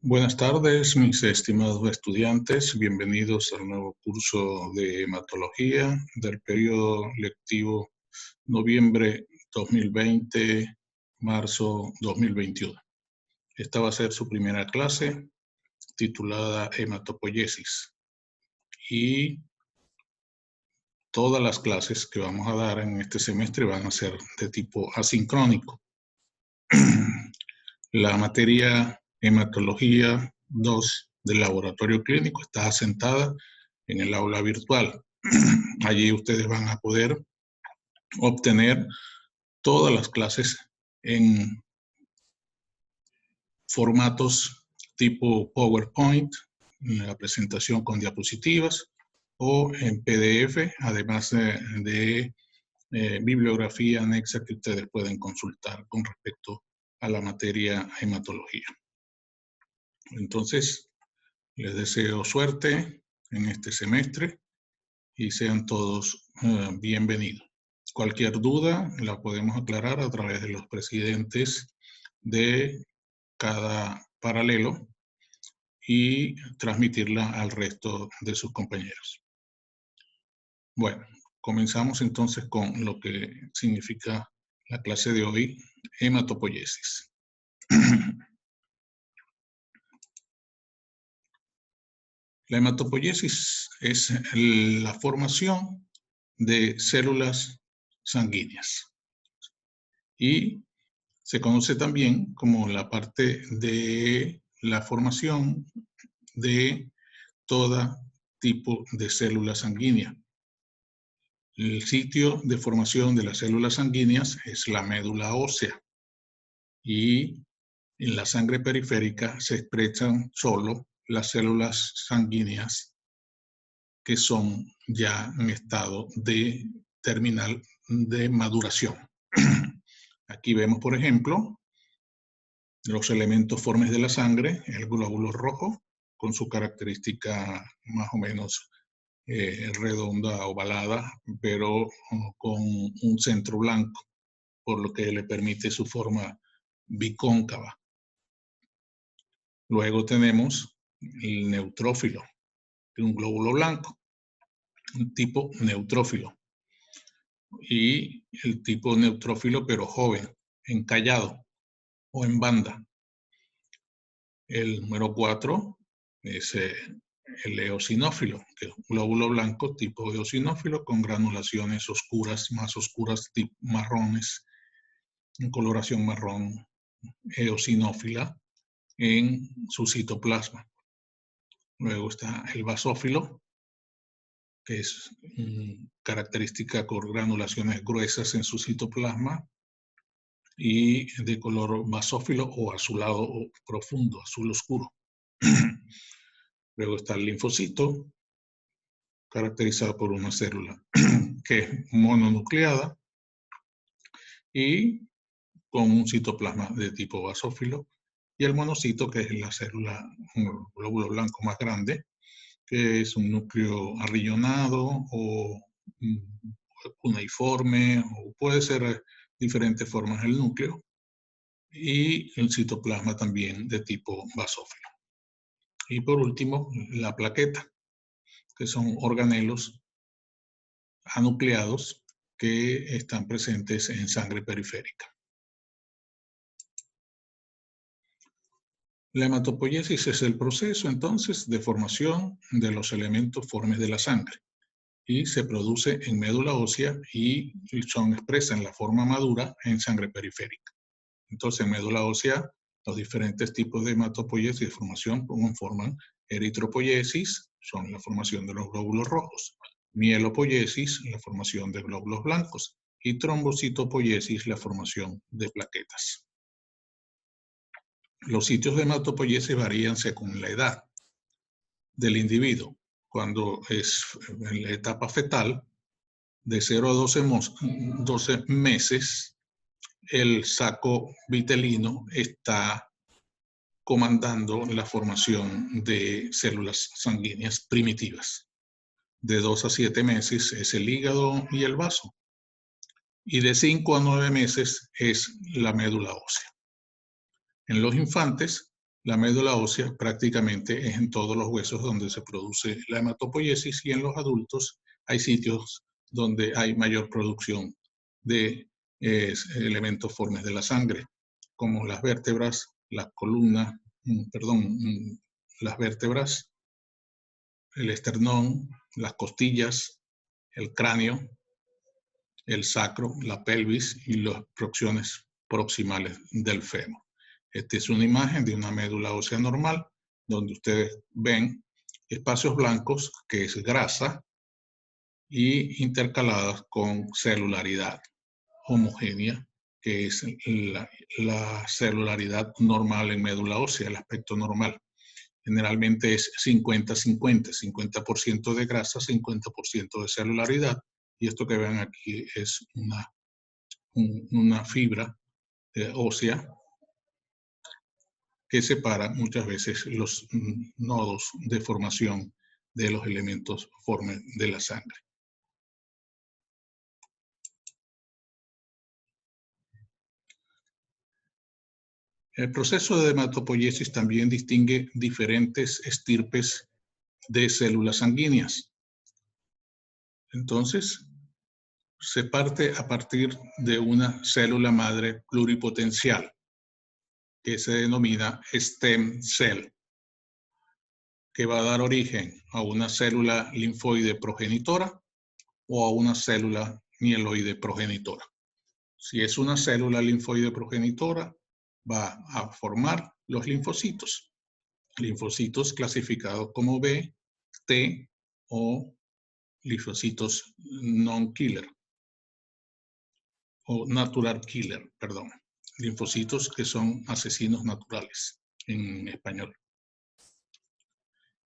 Buenas tardes, mis estimados estudiantes. Bienvenidos al nuevo curso de hematología del periodo lectivo noviembre 2020, marzo 2021. Esta va a ser su primera clase titulada hematopoiesis. Y todas las clases que vamos a dar en este semestre van a ser de tipo asincrónico. La materia hematología 2 del laboratorio clínico está asentada en el aula virtual. Allí ustedes van a poder obtener todas las clases en formatos tipo PowerPoint, la presentación con diapositivas, o en PDF, además de bibliografía anexa que ustedes pueden consultar con respecto a la materia hematología. Entonces, les deseo suerte en este semestre y sean todos bienvenidos. Cualquier duda la podemos aclarar a través de los presidentes de cada paralelo y transmitirla al resto de sus compañeros. Bueno, comenzamos entonces con lo que significa la clase de hoy, hematopoiesis. La hematopoiesis es la formación de células sanguíneas y se conoce también como la parte de la formación de todo tipo de células sanguíneas. El sitio de formación de las células sanguíneas es la médula ósea y en la sangre periférica se expresan solo las células sanguíneas que son ya en estado de terminal de maduración. Aquí vemos, por ejemplo, los elementos formes de la sangre, el glóbulo rojo, con su característica más o menos redonda, ovalada, pero con un centro blanco, por lo que le permite su forma bicóncava. Luego tenemos el neutrófilo, un glóbulo blanco, un tipo neutrófilo. Y el tipo neutrófilo, pero joven, encallado o en banda. El número 4 es el eosinófilo, que es un glóbulo blanco tipo eosinófilo con granulaciones oscuras, más oscuras, tipo marrones, en coloración marrón eosinófila en su citoplasma. Luego está el basófilo, que es característica con granulaciones gruesas en su citoplasma y de color basófilo o azulado o profundo, azul oscuro. Luego está el linfocito, caracterizado por una célula que es mononucleada y con un citoplasma de tipo basófilo, y el monocito, que es la célula, un glóbulo blanco más grande, que es un núcleo arrillonado o cuneiforme, o puede ser diferentes formas del núcleo, y el citoplasma también de tipo basófilo. Y por último, la plaqueta, que son organelos anucleados que están presentes en sangre periférica. La hematopoiesis es el proceso, entonces, de formación de los elementos formes de la sangre y se produce en médula ósea y son expresas en la forma madura en sangre periférica. Entonces, en médula ósea, los diferentes tipos de hematopoiesis de formación conforman eritropoiesis, son la formación de los glóbulos rojos, mielopoiesis, la formación de glóbulos blancos, y trombocitopoiesis, la formación de plaquetas. Los sitios de hematopoiesis varían según la edad del individuo. Cuando es en la etapa fetal, de 0 a 12 meses, el saco vitelino está comandando la formación de células sanguíneas primitivas. De 2 a 7 meses es el hígado y el vaso. Y de 5 a 9 meses es la médula ósea. En los infantes, La médula ósea prácticamente es en todos los huesos donde se produce la hematopoiesis, y en los adultos hay sitios donde hay mayor producción de elementos formes de la sangre, como las vértebras, las columnas, las vértebras, el esternón, las costillas, el cráneo, el sacro, la pelvis y las porciones proximales del fémur. Esta es una imagen de una médula ósea normal, donde ustedes ven espacios blancos, que es grasa, y intercaladas con celularidad homogénea, que es la celularidad normal en médula ósea, el aspecto normal. Generalmente es 50-50, 50% de grasa, 50% de celularidad. Y esto que ven aquí es una fibra ósea que separa muchas veces los nodos de formación de los elementos formes de la sangre. El proceso de hematopoiesis también distingue diferentes estirpes de células sanguíneas. Entonces, se parte a partir de una célula madre pluripotencial, que se denomina stem cell, que va a dar origen a una célula linfoide progenitora o a una célula mieloide progenitora. Si es una célula linfoide progenitora, va a formar los linfocitos. Linfocitos clasificados como B, T o linfocitos non-killer o natural killer, perdón. Linfocitos que son asesinos naturales en español.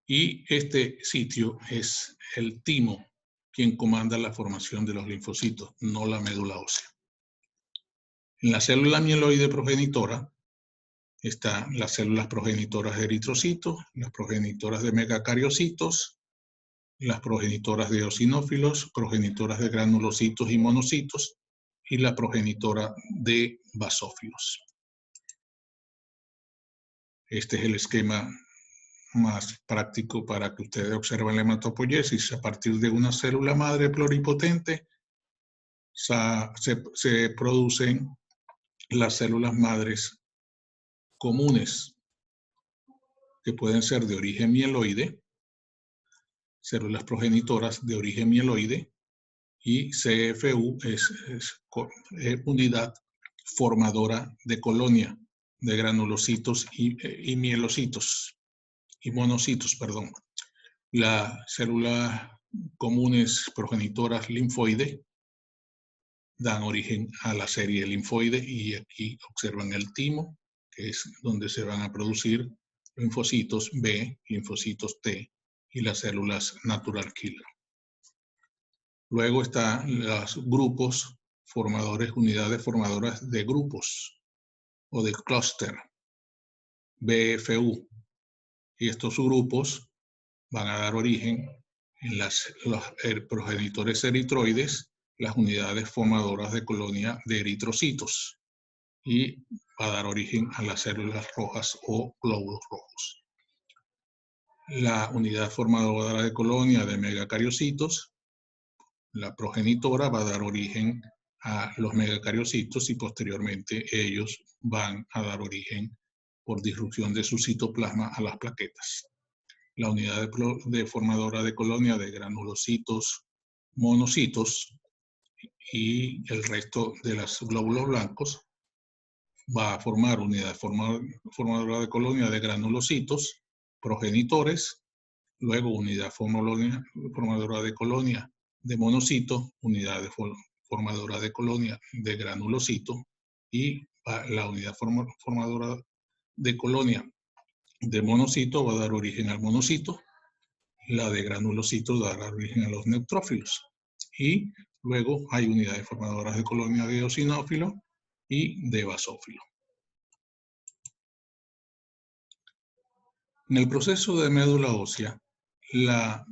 Y este sitio es el timo quien comanda la formación de los linfocitos, no la médula ósea. En la célula mieloide progenitora están las células progenitoras de eritrocitos, las progenitoras de megacariocitos, las progenitoras de eosinófilos, progenitoras de granulocitos y monocitos, y la progenitora de basófilos. Este es el esquema más práctico para que ustedes observen la hematopoiesis. A partir de una célula madre pluripotente se producen las células madres comunes, que pueden ser de origen mieloide, células progenitoras de origen mieloide, y CFU es unidad formadora de colonia de granulocitos y mielocitos y monocitos, perdón. Las células comunes progenitoras linfoide dan origen a la serie linfoide, y aquí observan el timo, que es donde se van a producir linfocitos B, linfocitos T y las células natural killer. Luego están los grupos formadores, unidades formadoras de grupos o de clúster, BFU. Y estos grupos van a dar origen en los progenitores eritroides, las unidades formadoras de colonia de eritrocitos, y va a dar origen a las células rojas o glóbulos rojos. La unidad formadora de colonia de megacariocitos, la progenitora, va a dar origen a los megacariocitos, y posteriormente ellos van a dar origen por disrupción de su citoplasma a las plaquetas. La unidad de formadora de colonia de granulocitos, monocitos y el resto de los glóbulos blancos va a formar unidad formadora de colonia de granulocitos, progenitores, luego unidad formadora de colonia de monocitos, unidad formadora de colonia de granulocito, y la unidad formadora de colonia de monocito va a dar origen al monocito, la de granulocito dará origen a los neutrófilos, y luego hay unidades formadoras de colonia de eosinófilo y de basófilo. En el proceso de médula ósea, la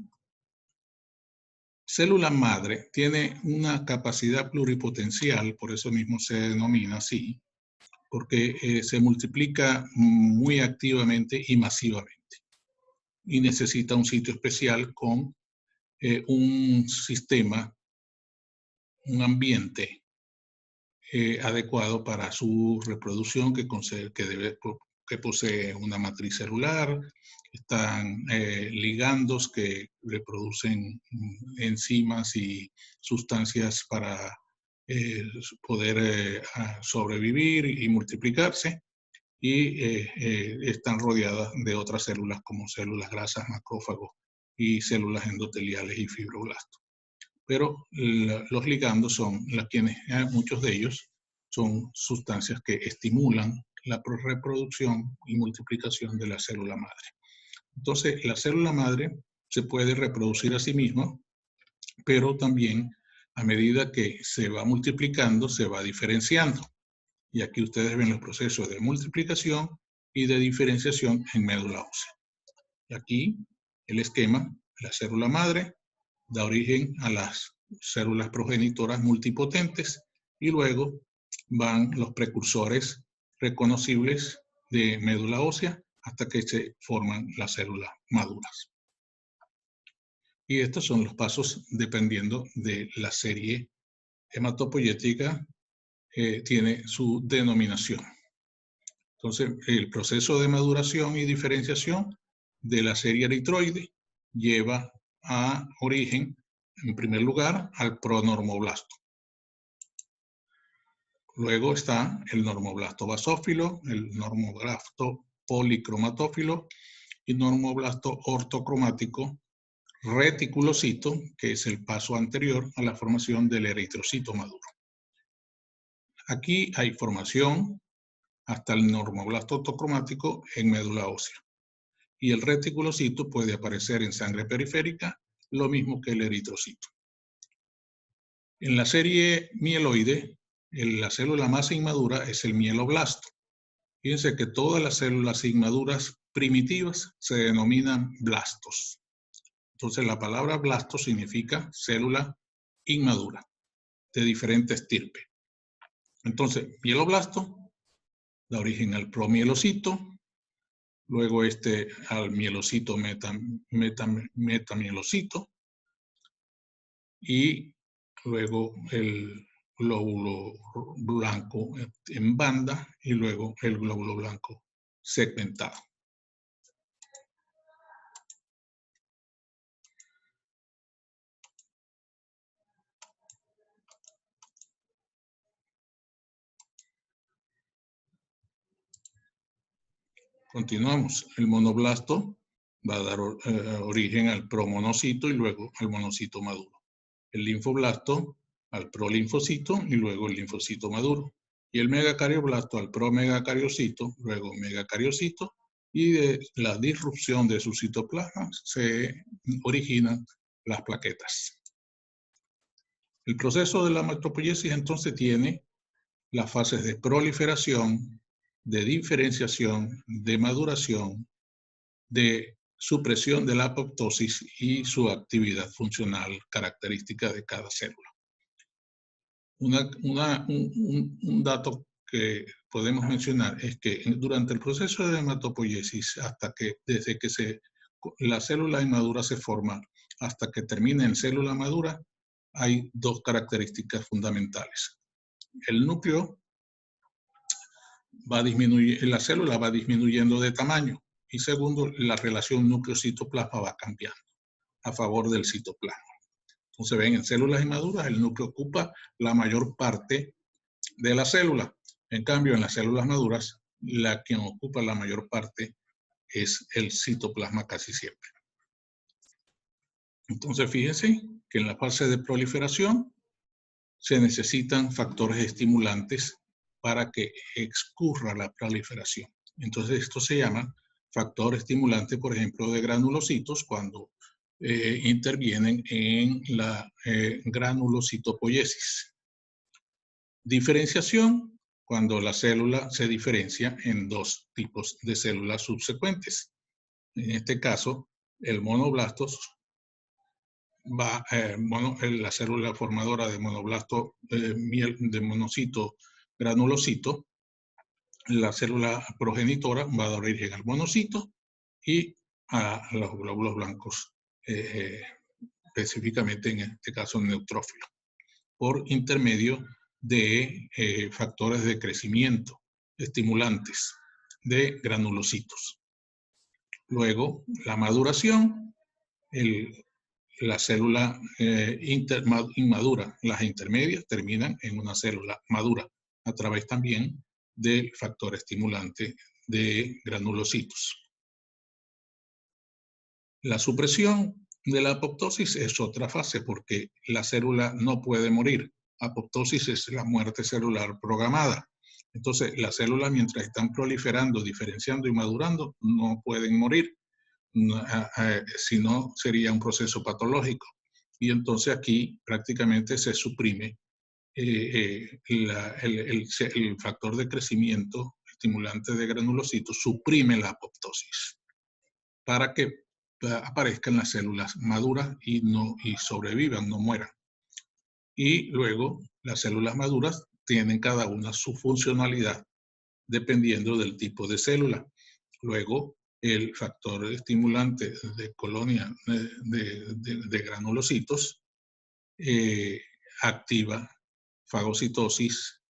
célula madre tiene una capacidad pluripotencial, por eso mismo se denomina así, porque se multiplica muy activamente y masivamente. Y necesita un sitio especial con un sistema, un ambiente adecuado para su reproducción que posee una matriz celular, están ligandos que reproducen enzimas y sustancias para poder sobrevivir y multiplicarse, y están rodeadas de otras células como células grasas, macrófagos y células endoteliales y fibroblastos. Pero los ligandos son muchos de ellos son sustancias que estimulan la reproducción y multiplicación de la célula madre. Entonces, la célula madre se puede reproducir a sí misma, pero también a medida que se va multiplicando, se va diferenciando. Y aquí ustedes ven los procesos de multiplicación y de diferenciación en médula ósea. Y aquí el esquema, la célula madre da origen a las células progenitoras multipotentes y luego van los precursores reconocibles de médula ósea hasta que se forman las células maduras. Y estos son los pasos dependiendo de la serie hematopoyética, tiene su denominación. Entonces, el proceso de maduración y diferenciación de la serie eritroide lleva a origen, en primer lugar, al pronormoblasto. Luego está el normoblasto basófilo, el normoblasto policromatófilo y normoblasto ortocromático reticulocito, que es el paso anterior a la formación del eritrocito maduro. Aquí hay formación hasta el normoblasto ortocromático en médula ósea. Y el reticulocito puede aparecer en sangre periférica, lo mismo que el eritrocito. En la serie mieloide, la célula más inmadura es el mieloblasto. Fíjense que todas las células inmaduras primitivas se denominan blastos. Entonces la palabra blasto significa célula inmadura, de diferente estirpe. Entonces, mieloblasto da origen al promielocito, luego al mielocito metamielocito, y luego el glóbulo blanco en banda y luego el glóbulo blanco segmentado. Continuamos. El monoblasto va a dar origen al promonocito y luego al monocito maduro. El linfoblasto al prolinfocito y luego el linfocito maduro. Y el megacarioblasto al promegacariocito, luego megacariocito, y de la disrupción de su citoplasma se originan las plaquetas. El proceso de la hematopoiesis entonces tiene las fases de proliferación, de diferenciación, de maduración, de supresión de la apoptosis y su actividad funcional característica de cada célula. Un dato que podemos mencionar es que durante el proceso de hematopoiesis, desde que la célula inmadura se forma hasta que termina en célula madura, hay dos características fundamentales. El núcleo la célula va disminuyendo de tamaño, y segundo, la relación núcleo-citoplasma va cambiando a favor del citoplasma. Entonces ven, en células inmaduras el núcleo ocupa la mayor parte de la célula. En cambio, en las células maduras, quien ocupa la mayor parte es el citoplasma casi siempre. Entonces fíjense que en la fase de proliferación se necesitan factores estimulantes para que excurra la proliferación. Entonces esto se llama factor estimulante, por ejemplo, de granulocitos cuando intervienen en la granulocitopoiesis. Diferenciación, cuando la célula se diferencia en dos tipos de células subsecuentes. En este caso, el monoblastos la célula formadora de monoblasto de monocito granulocito la célula progenitora va a dar origen al monocito y a los glóbulos blancos, específicamente en este caso neutrófilo, por intermedio de factores de crecimiento, estimulantes de granulocitos. Luego, la maduración, la célula inmadura, las intermedias terminan en una célula madura a través también del factor estimulante de granulocitos. La supresión de la apoptosis es otra fase porque la célula no puede morir. Apoptosis es la muerte celular programada. Entonces, las células mientras están proliferando, diferenciando y madurando, no pueden morir. Si no, sería un proceso patológico. Y entonces aquí prácticamente se suprime el factor de crecimiento estimulante de granulocitos, suprime la apoptosis para que aparezcan las células maduras y sobrevivan, no mueran. Y luego las células maduras tienen cada una su funcionalidad dependiendo del tipo de célula. Luego, el factor estimulante de colonia de granulocitos activa fagocitosis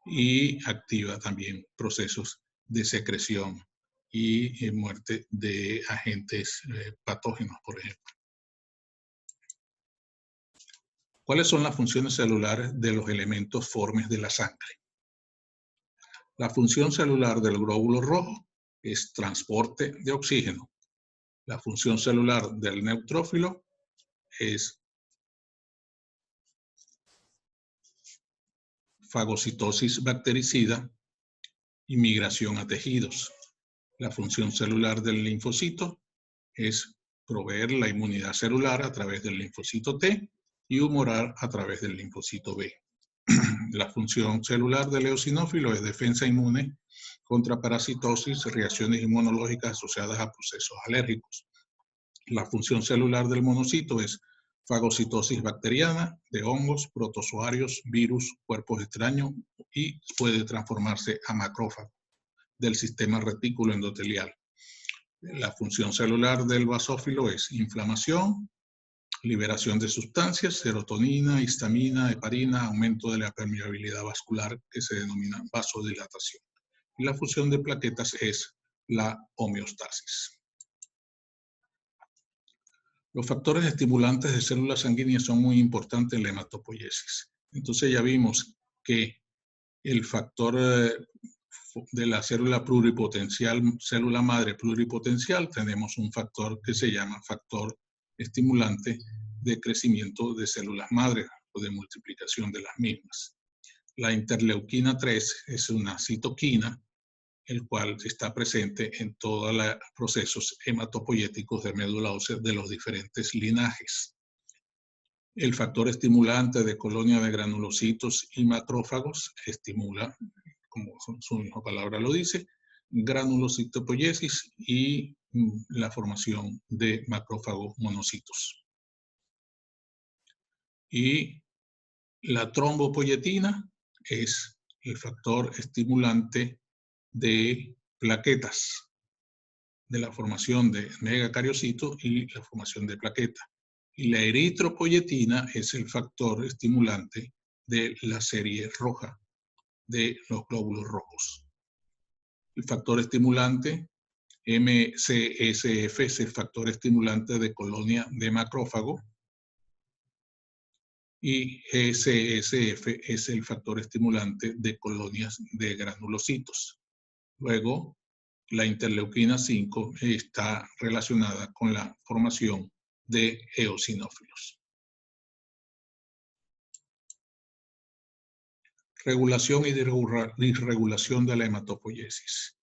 y activa también procesos de secreción y muerte de agentes patógenos, por ejemplo. ¿Cuáles son las funciones celulares de los elementos formes de la sangre? La función celular del glóbulo rojo es transporte de oxígeno. La función celular del neutrófilo es fagocitosis bactericida y migración a tejidos. La función celular del linfocito es proveer la inmunidad celular a través del linfocito T y humorar a través del linfocito B. La función celular del eosinófilo es defensa inmune contra parasitosis, reacciones inmunológicas asociadas a procesos alérgicos. La función celular del monocito es fagocitosis bacteriana de hongos, protozoarios, virus, cuerpos extraños y puede transformarse a macrófago del sistema retículo endotelial. La función celular del basófilo es inflamación, liberación de sustancias, serotonina, histamina, heparina, aumento de la permeabilidad vascular que se denomina vasodilatación. Y la función de plaquetas es la homeostasis. Los factores estimulantes de células sanguíneas son muy importantes en la hematopoiesis. Entonces ya vimos que el factor de la célula pluripotencial, célula madre pluripotencial, tenemos un factor que se llama factor estimulante de crecimiento de células madre o de multiplicación de las mismas. La interleuquina 3 es una citoquina, el cual está presente en todos los procesos hematopoyéticos de médula ósea de los diferentes linajes. El factor estimulante de colonia de granulocitos y macrófagos estimula, como su misma palabra lo dice, granulocitopoiesis y la formación de macrófagos monocitos. Y la trombopoyetina es el factor estimulante de plaquetas, de la formación de megacariocitos y la formación de plaquetas. Y la eritropoyetina es el factor estimulante de la serie roja de los glóbulos rojos. El factor estimulante MCSF es el factor estimulante de colonia de macrófago y GCSF es el factor estimulante de colonias de granulocitos. Luego, la interleuquina 5 está relacionada con la formación de eosinófilos. Regulación y disregulación de la hematopoiesis.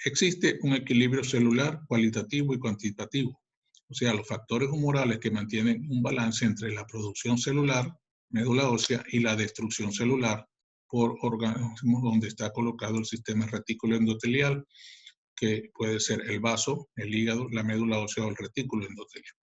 Existe un equilibrio celular cualitativo y cuantitativo, o sea, los factores humorales que mantienen un balance entre la producción celular, médula ósea, y la destrucción celular por organismos donde está colocado el sistema retículo endotelial, que puede ser el vaso, el hígado, la médula ósea o el retículo endotelial.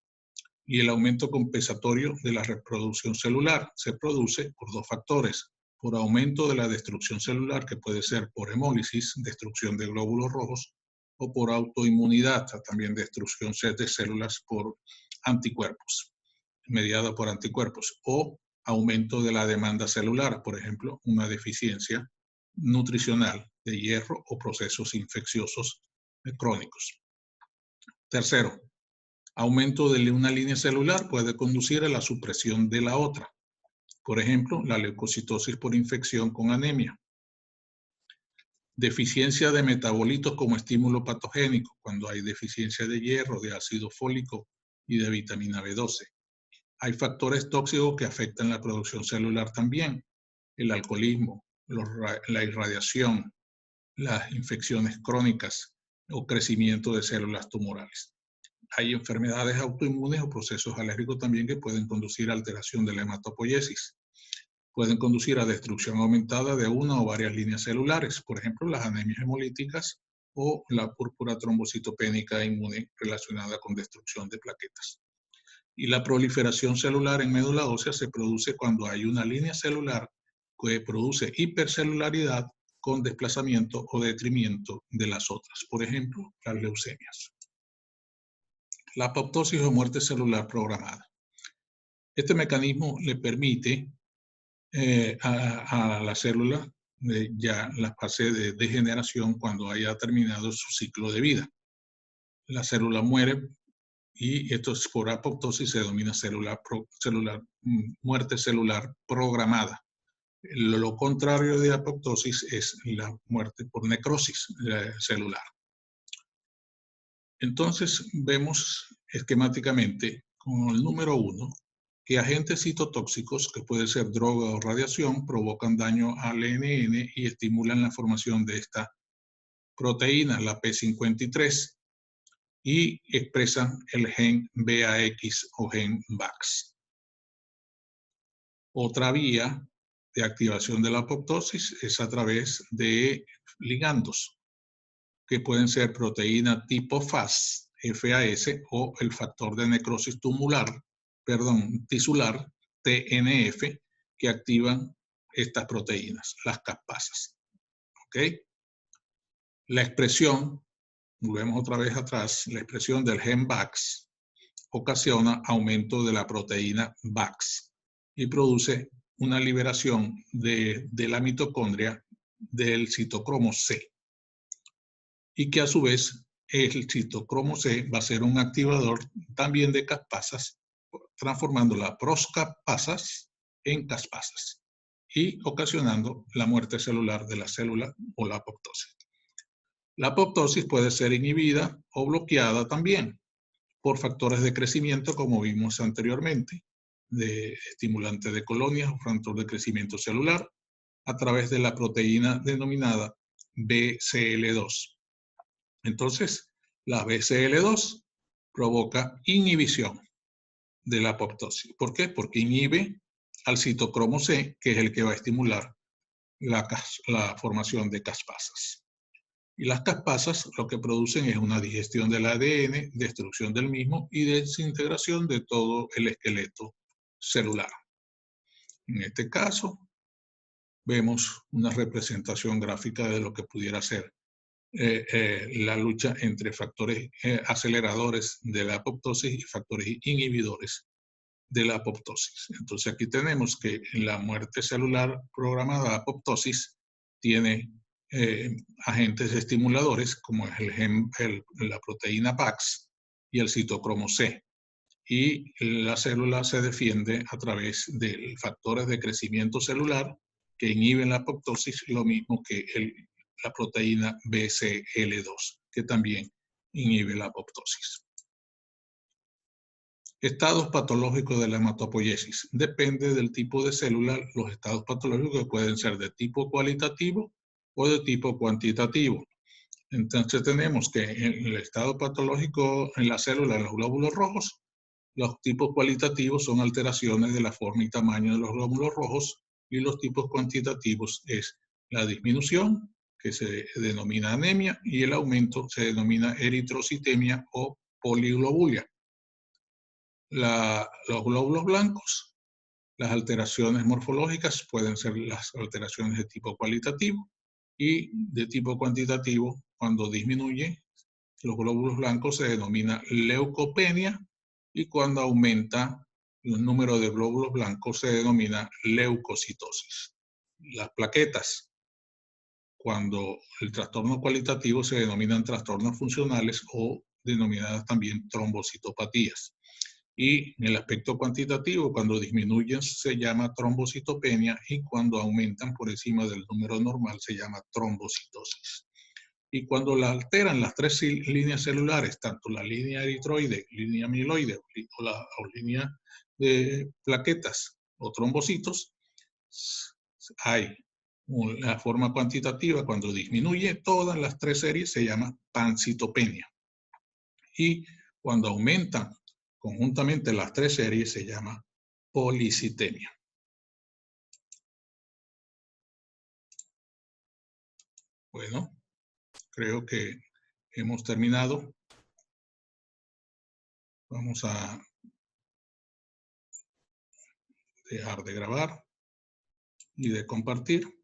Y el aumento compensatorio de la reproducción celular se produce por dos factores, por aumento de la destrucción celular, que puede ser por hemólisis, destrucción de glóbulos rojos, o por autoinmunidad, también destrucción de células por anticuerpos, mediada por anticuerpos, o aumento de la demanda celular, por ejemplo, una deficiencia nutricional de hierro o procesos infecciosos crónicos. Tercero, aumento de una línea celular puede conducir a la supresión de la otra. Por ejemplo, la leucocitosis por infección con anemia. Deficiencia de metabolitos como estímulo patogénico, cuando hay deficiencia de hierro, de ácido fólico y de vitamina B12. Hay factores tóxicos que afectan la producción celular también. El alcoholismo, la irradiación, las infecciones crónicas o crecimiento de células tumorales. Hay enfermedades autoinmunes o procesos alérgicos también que pueden conducir a alteración de la hematopoiesis. Pueden conducir a destrucción aumentada de una o varias líneas celulares, por ejemplo, las anemias hemolíticas o la púrpura trombocitopénica inmune relacionada con destrucción de plaquetas. Y la proliferación celular en médula ósea se produce cuando hay una línea celular que produce hipercelularidad con desplazamiento o detrimento de las otras, por ejemplo, las leucemias. La apoptosis o muerte celular programada. Este mecanismo le permite a la célula ya la fase de degeneración cuando haya terminado su ciclo de vida. La célula muere y esto es por apoptosis, se denomina muerte celular programada. Lo contrario de apoptosis es la muerte por necrosis celular. Entonces vemos esquemáticamente con el número 1 que agentes citotóxicos, que pueden ser droga o radiación, provocan daño al ANN y estimulan la formación de esta proteína, la P53, y expresan el gen BAX o gen VAX. Otra vía de activación de la apoptosis es a través de ligandos, que pueden ser proteína tipo FAS, o el factor de necrosis tisular, TNF, que activan estas proteínas, las caspasas. ¿Ok? La expresión, volvemos otra vez atrás, la expresión del gen VAX ocasiona aumento de la proteína VAX y produce una liberación de la mitocondria del citocromo C. Y que a su vez el citocromo C va a ser un activador también de caspasas, transformando las proscaspasas en caspasas y ocasionando la muerte celular de la célula o la apoptosis. La apoptosis puede ser inhibida o bloqueada también por factores de crecimiento, como vimos anteriormente, de estimulante de colonias o factor de crecimiento celular, a través de la proteína denominada BCL2. Entonces, la BCL2 provoca inhibición de la apoptosis. ¿Por qué? Porque inhibe al citocromo C, que es el que va a estimular la formación de caspasas. Y las caspasas lo que producen es una digestión del ADN, destrucción del mismo y desintegración de todo el esqueleto celular. En este caso, vemos una representación gráfica de lo que pudiera ser la lucha entre factores aceleradores de la apoptosis y factores inhibidores de la apoptosis. Entonces aquí tenemos que la muerte celular programada apoptosis tiene agentes estimuladores como es la proteína PAX y el citocromo C. Y la célula se defiende a través de factores de crecimiento celular que inhiben la apoptosis, lo mismo que la proteína BCL2, que también inhibe la apoptosis. Estados patológicos de la hematopoiesis. Depende del tipo de célula, los estados patológicos pueden ser de tipo cualitativo o de tipo cuantitativo. Entonces tenemos que en el estado patológico en la célula, en los glóbulos rojos, los tipos cualitativos son alteraciones de la forma y tamaño de los glóbulos rojos, y los tipos cuantitativos es la disminución, que se denomina anemia, y el aumento se denomina eritrocitemia o poliglobulia. Los glóbulos blancos Las alteraciones morfológicas pueden ser las alteraciones de tipo cualitativo y de tipo cuantitativo. Cuando disminuye los glóbulos blancos se denomina leucopenia y cuando aumenta el número de glóbulos blancos se denomina leucocitosis. Las plaquetas, cuando el trastorno cualitativo se denominan trastornos funcionales o denominadas también trombocitopatías. Y en el aspecto cuantitativo, cuando disminuyen se llama trombocitopenia y cuando aumentan por encima del número normal se llama trombocitosis. Y cuando la alteran las tres líneas celulares, tanto la línea eritroide, línea amiloide o línea de plaquetas o trombocitos, hay la forma cuantitativa. Cuando disminuye todas las tres series se llama pancitopenia. Y cuando aumentan conjuntamente las tres series se llama policitemia. Bueno, creo que hemos terminado. Vamos a dejar de grabar y de compartir.